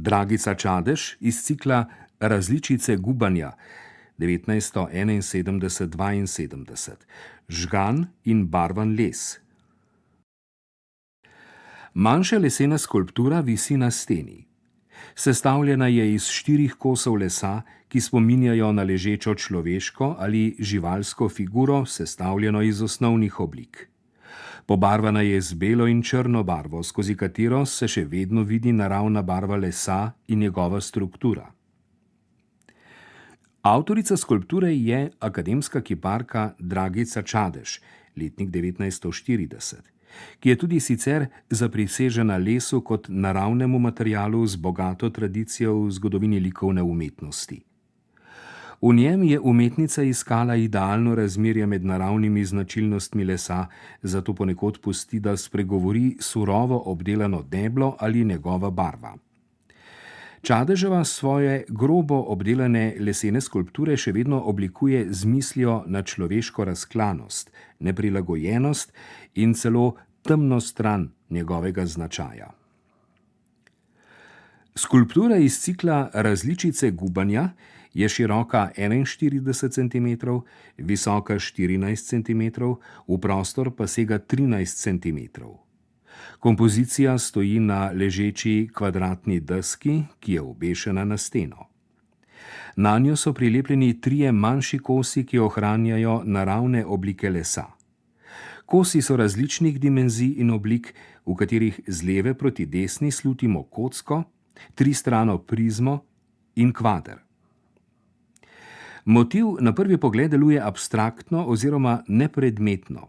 Dragica Čadež iz cikla Različice gubanja 1971-72, Žgan in barvan les. Manjša lesena skulptura visi na steni. Sestavljena je iz 4 kosov lesa, ki spominjajo na ležečo človeško ali živalsko figuro, sestavljeno iz osnovnih oblik. Pobarvana je z belo in črno barvo, skozi katero se še vedno vidi naravna barva lesa in njegova struktura. Avtorica skulpture je akademska kiparka Dragica Čadež, letnik 1940, ki je tudi sicer zaprisežena lesu kot naravnemu materialu z bogato tradicijo v zgodovini likovne umetnosti. V njem je umetnica iskala idealno razmerje med naravnimi značilnostmi lesa, zato ponekod pusti, da spregovori surovo obdelano deblo ali njegova barva. Čadeževa svoje grobo obdelane lesene skulpture še vedno oblikuje z mislijo na človeško razklanost, neprilagojenost in celo temno stran njegovega značaja. Skulptura iz cikla Različice gubanja je široka 41 cm, visoka 14 cm, v prostor pa sega 13 cm. Kompozicija stoji na ležeči kvadratni deski, ki je obešena na steno. Nanjo so prilepljeni 3 manjši kosi, ki ohranjajo naravne oblike lesa. Kosi so različnih dimenzij in oblik, v katerih z leve proti desni slutimo kocko, tristrano prizmo in kvader. Motiv na prvi pogled deluje abstraktno oziroma nepredmetno.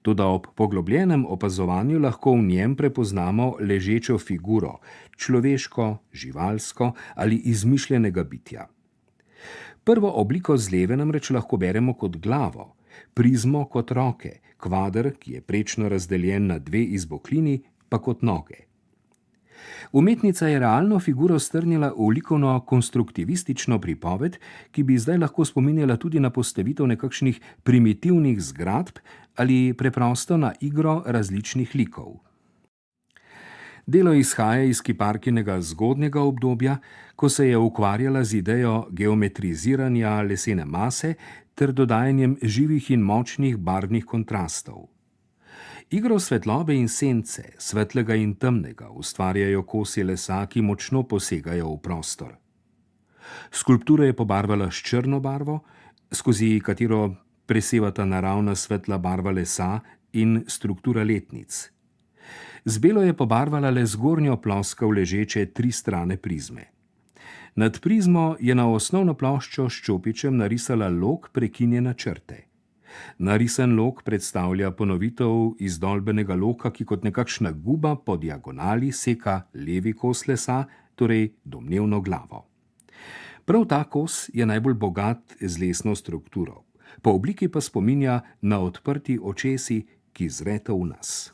Toda ob poglobljenem opazovanju lahko v njem prepoznamo ležečo figuro, človeško, živalsko ali izmišljenega bitja. Prvo obliko z leve namreč lahko beremo kot glavo, prizmo kot roke, kvader, ki je prečno razdeljen na 2 izboklini, pa kot noge. Umetnica je realno figuro strnila v likovno-konstruktivistično pripoved, ki bi zdaj lahko spominjala tudi na postavitev nekakšnih primitivnih zgradb ali preprosto na igro različnih likov. Delo izhaja iz kiparkinega zgodnjega obdobja, ko se je ukvarjala z idejo geometriziranja lesene mase ter dodajanjem živih in močnih barvnih kontrastov. Igro svetlobe in sence, svetlega in temnega, ustvarjajo kosi lesa, ki močno posegajo v prostor. Skulpturo je pobarvala s črno barvo, skozi katero presevata naravna svetla barva lesa in struktura letnic. Z belo je pobarvala le zgornjo ploskev ležeče tristrane prizme. Nad prizmo je na osnovno ploščo s čopičem narisala lok prekinjene črte. Narisan lok predstavlja ponovitev izdolbenega loka, ki kot nekakšna guba po diagonali seka levi kos lesa, torej domnevno glavo. Prav ta kos je najbolj bogat z lesno strukturo, po obliki pa spominja na odprti očesi, ki zreta v nas.